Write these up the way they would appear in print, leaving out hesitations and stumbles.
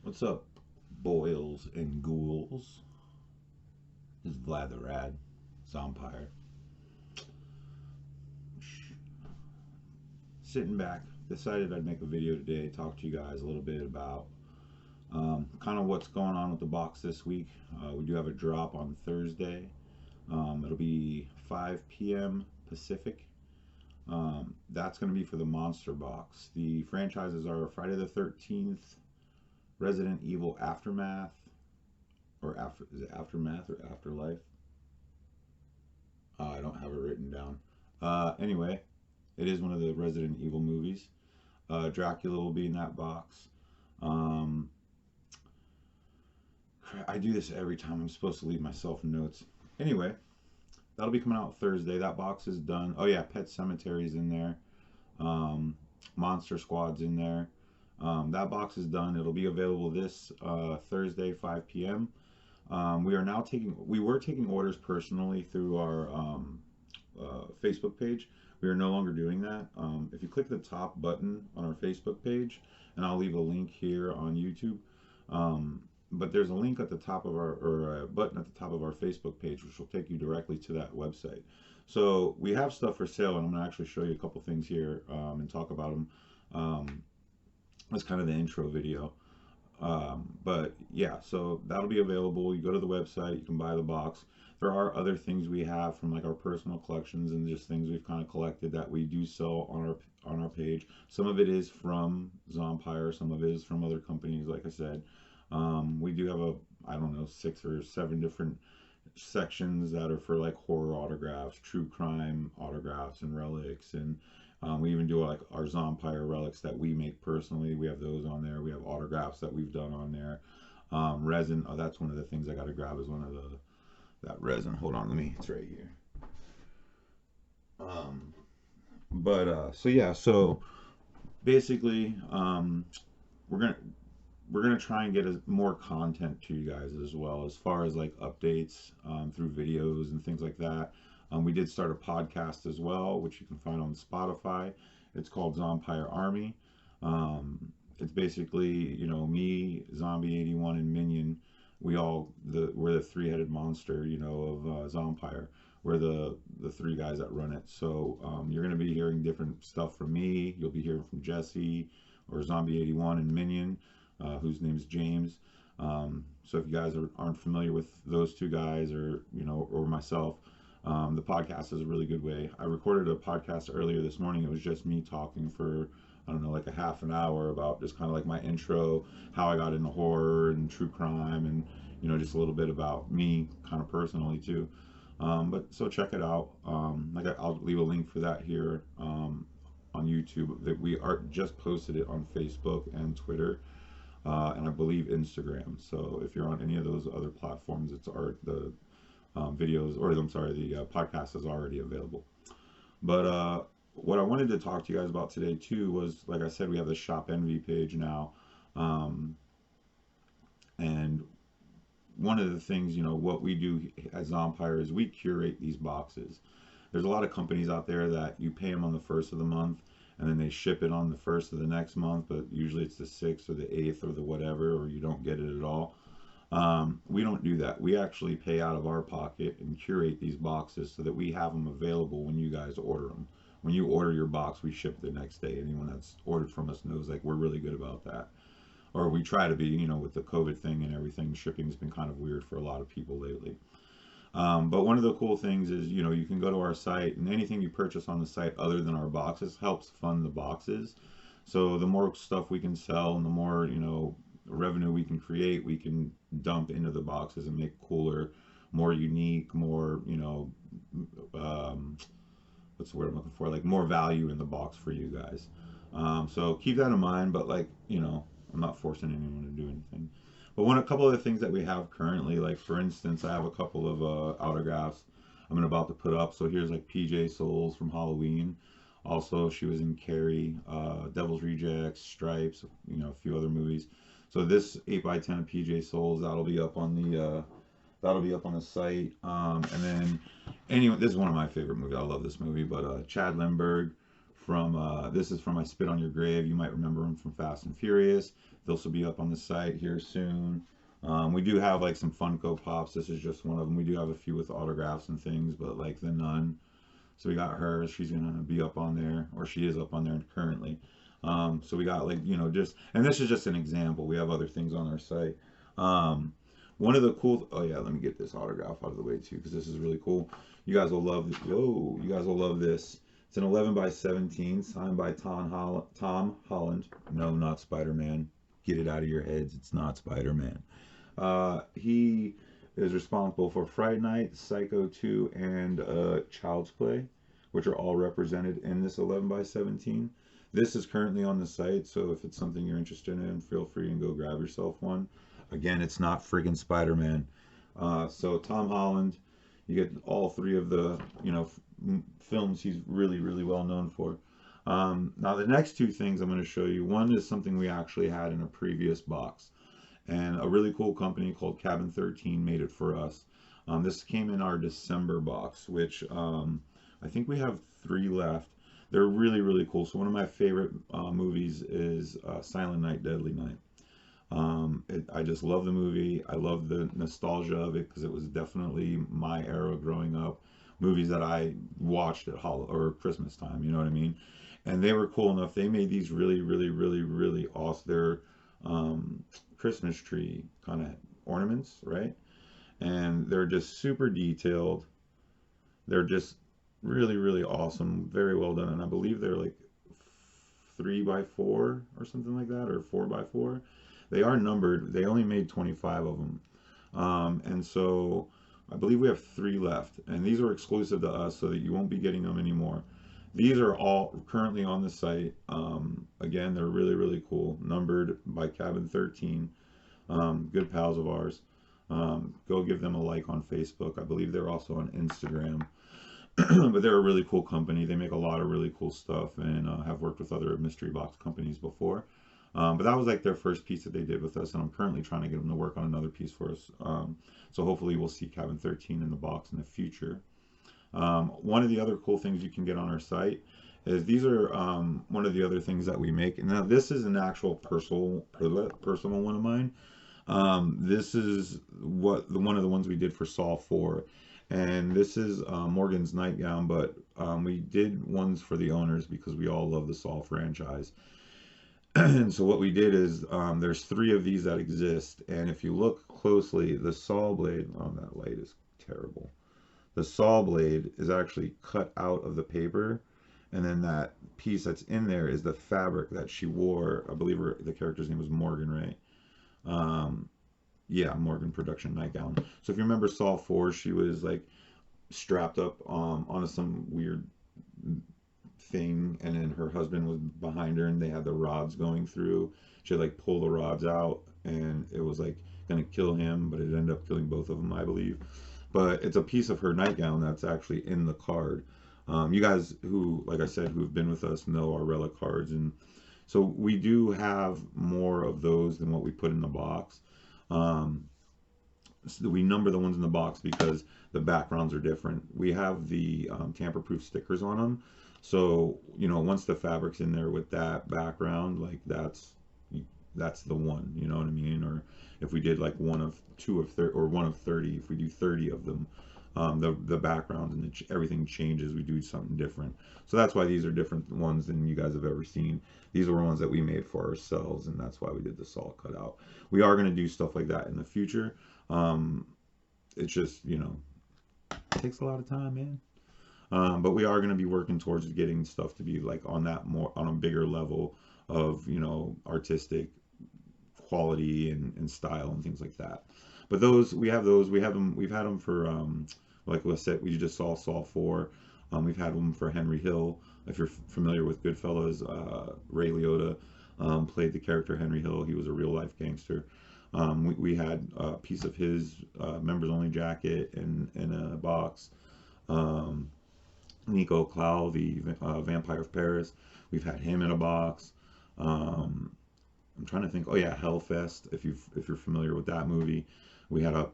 What's up, boils and ghouls? This is Vlad the Rad, Zompire. Sitting back, decided I'd make a video today, talk to you guys a little bit about kind of what's going on with the box this week. We do have a drop on Thursday. It'll be 5 p.m. Pacific. That's going to be for the Monster Box. The franchises are Friday the 13th, Resident Evil Aftermath, is it Aftermath or Afterlife? I don't have it written down. Anyway, it is one of the Resident Evil movies. Dracula will be in that box. Um, I do this every time. I'm supposed to leave myself notes. Anyway, that'll be coming out Thursday. That box is done. Oh yeah, Pet Cemetery's in there. Um, Monster Squad's in there. That box is done. It'll be available this Thursday, 5 p.m. We were taking orders personally through our Facebook page. We are no longer doing that. If you click the top button on our Facebook page, and I'll leave a link here on YouTube, but there's a link at the top of or a button at the top of our Facebook page, which will take you directly to that website. So we have stuff for sale, and I'm going to actually show you a couple things here and talk about them. That's kind of the intro video. But yeah, so that'll be available. You go to the website, you can buy the box. There are other things we have from like our personal collections and just things we've kind of collected that we do sell on our page. Some of it is from Zompire, some of it is from other companies, like I said. We do have I don't know, 6 or 7 different sections that are for like horror autographs, true crime autographs, and relics, and we even do like our Zompire relics that we make personally. We have those on there. We have autographs that we've done on there. Resin. Oh, that's one of the things I got to grab is one of that resin. Hold on, it's right here. So yeah, so basically, we're gonna try and get more content to you guys as well, as far as like updates through videos and things like that. We did start a podcast as well, which you can find on Spotify. It's called Zompire Army. It's basically, me, Zombie 81, and Minion. We're the three-headed monster, of Zompire. We're the 3 guys that run it. So you're going to be hearing different stuff from me. You'll be hearing from Jesse or Zombie 81 and Minion, whose name is James. So if you guys aren't familiar with those 2 guys, or myself, the podcast is a really good way. I recorded a podcast earlier this morning. It was just me talking for, I don't know, like a half an hour about just kind of like my intro, how I got into horror and true crime, and just a little bit about me kind of personally too. But so check it out. I'll leave a link for that here on YouTube. That we just posted it on Facebook and Twitter, and I believe Instagram. So if you're on any of those other platforms, the videos, or I'm sorry, the podcast is already available. But what I wanted to talk to you guys about today too was, like I said, we have the Shop Envy page now, and one of the things, what we do at Zompire is we curate these boxes. There's a lot of companies out there that you pay them on the 1st of the month, and then they ship it on the 1st of the next month, but usually it's the 6th or the 8th or the whatever, or you don't get it at all. We don't do that. We actually pay out of our pocket and curate these boxes so that we have them available when you guys order them. When you order your box, we ship the next day. Anyone that's ordered from us knows, like, we're really good about that. Or we try to be, with the COVID thing and everything. Shipping's been kind of weird for a lot of people lately. But one of the cool things is, you can go to our site, and anything you purchase on the site other than our boxes helps fund the boxes. So the more stuff we can sell and the more, revenue we can create, we can dump into the boxes and make cooler, more unique, more, what's the word I'm looking for, like more value in the box for you guys. So keep that in mind, but I'm not forcing anyone to do anything. But a couple of the things that we have currently, like for instance, I have a couple of autographs I'm about to put up. So here's like PJ Souls from Halloween. Also, she was in Carrie, Devil's Rejects, Stripes, a few other movies. So this 8x10 of PJ Souls, that'll be up on the site. And then anyway, this is one of my favorite movies. I love this movie. But Chad Lindbergh from this is from I Spit on Your Grave. You might remember him from Fast and Furious. They'll also be up on the site here soon. We do have like some Funko Pops. This is just one of them. We do have a few with autographs and things, but like the Nun. So we got her. She's gonna be up on there, or she is up on there currently. So we got like, just, and this is just an example. We have other things on our site. One of the cool, oh yeah, let me get this autograph out of the way too, because this is really cool. You guys will love this. Whoa, you guys will love this. It's an 11 by 17 signed by Tom Holland. No, not Spider-Man. Get it out of your heads. It's not Spider-Man. He is responsible for Friday Night, Psycho 2, and Child's Play, which are all represented in this 11 by 17. This is currently on the site, so if it's something you're interested in, feel free and go grab yourself one. Again, it's not friggin' Spider-Man. So Tom Holland, you get all three of the, films he's really, really well known for. Now the next two things I'm going to show you, one is something we actually had in a previous box, and a really cool company called Cabin 13 made it for us. This came in our December box, which I think we have 3 left. They're really, really cool. So one of my favorite movies is Silent Night, Deadly Night. I just love the movie. I love the nostalgia of it because it was definitely my era growing up. Movies that I watched at Christmas time, you know what I mean? And they were cool enough. They made these really, really, really, really awesome. They're Christmas tree kind of ornaments, right? And they're just super detailed. They're just really, really awesome. Very well done. And I believe they're like 3 by 4 or something like that, or 4 by 4. They are numbered. They only made 25 of them. And so I believe we have 3 left. And these are exclusive to us, so that you won't be getting them anymore. These are all currently on the site. Again, they're really, really cool. Numbered by Cabin 13. Good pals of ours. Go give them a like on Facebook. I believe they're also on Instagram. But they're a really cool company. They make a lot of really cool stuff, and have worked with other mystery box companies before. But that was like their first piece that they did with us, and I'm currently trying to get them to work on another piece for us. So hopefully we'll see Cabin 13 in the box in the future. One of the other cool things you can get on our site is these are one of the other things that we make. And now this is an actual personal one of mine. This is one of the ones we did for Saw 4. And this is Morgan's nightgown, but we did ones for the owners because we all love the Saw franchise. And so what we did is there's 3 of these that exist, and if you look closely, the saw blade, oh, that light is terrible. The saw blade is actually cut out of the paper, and then that piece that's in there is the fabric that she wore. I believe the character's name was Morgan, right? Yeah, Morgan production nightgown. So if you remember Saw 4, she was like strapped up onto some weird thing, and then her husband was behind her, and they had the rods going through. She had like pull the rods out, and it was like gonna kill him, but it ended up killing both of them, I believe. But it's a piece of her nightgown that's actually in the card. You guys who, like I said, who've been with us know our relic cards, and so we do have more of those than what we put in the box. So we number the ones in the box because the backgrounds are different. We have the tamper-proof stickers on them. So, once the fabric's in there with that background, like that's the one, you know what I mean? Or if we did like 1 of 2 of 30, or 1 of 30, if we do 30 of them, the background and everything changes. We do something different. So that's why these are different ones than you guys have ever seen. These were ones that we made for ourselves, and that's why we did the saw cutout. We are going to do stuff like that in the future. It's just, it takes a lot of time, man. But we are going to be working towards getting stuff to be like on a bigger level of, artistic quality and style and things like that. But we've had them for, like I said, we just saw Saw 4. We've had them for Henry Hill. If you're familiar with Goodfellas, Ray Liotta played the character Henry Hill. He was a real life gangster. We had a piece of his members only jacket in a box. Nico Clow, the Vampire of Paris, we've had him in a box. I'm trying to think. Oh yeah, Hellfest. If you're familiar with that movie, we had a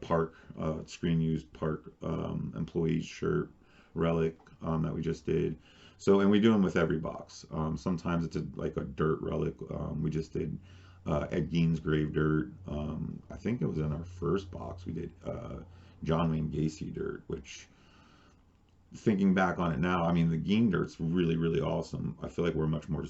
screen used park employee shirt relic that we just did. So, and we do them with every box. Sometimes it's like a dirt relic. We just did Ed Gein's grave dirt. I think it was in our first box. We did John Wayne Gacy dirt, which, thinking back on it now, I mean, the Gein dirt's really, really awesome. I feel like we're a much more,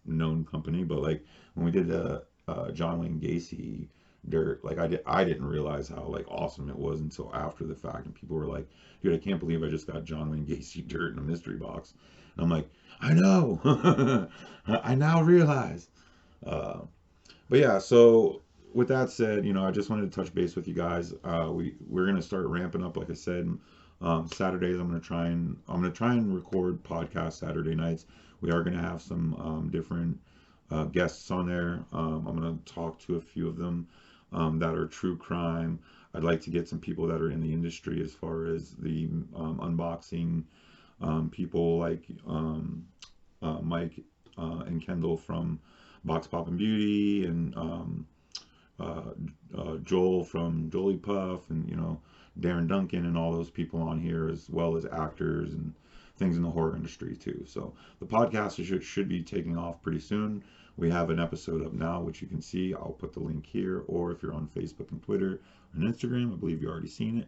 known company, but like when we did the John Wayne Gacy dirt, like I didn't realize how like awesome it was until after the fact, and people were like, "Dude, I can't believe I just got John Wayne Gacy dirt in a mystery box." And I'm like, "I know, I now realize." Uh, but yeah, so with that said, I just wanted to touch base with you guys. We're gonna start ramping up, like I said. Saturdays, I'm gonna try and record podcasts Saturday nights. We are gonna have some different guests on there. I'm gonna talk to a few of them that are true crime. I'd like to get some people that are in the industry as far as the unboxing people like Mike and Kendall from Box Pop and Beauty, and uh, Joel from Jolie Puff, and Darren Duncan, and all those people on here, as well as actors and things in the horror industry too. So the podcast should be taking off pretty soon. We have an episode up now, which you can see. I'll put the link here, or if you're on Facebook and Twitter and Instagram, I believe you already seen it.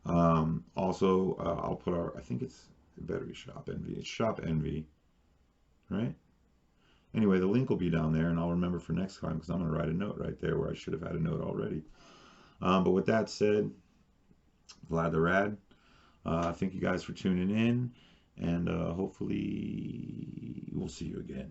Also, I'll put I think it better be Shop Envy. It's Shop Envy, right? Anyway, the link will be down there, and I'll remember for next time, because I'm going to write a note right there where I should have had a note already. But with that said, Vlad the Rad, thank you guys for tuning in, and hopefully we'll see you again.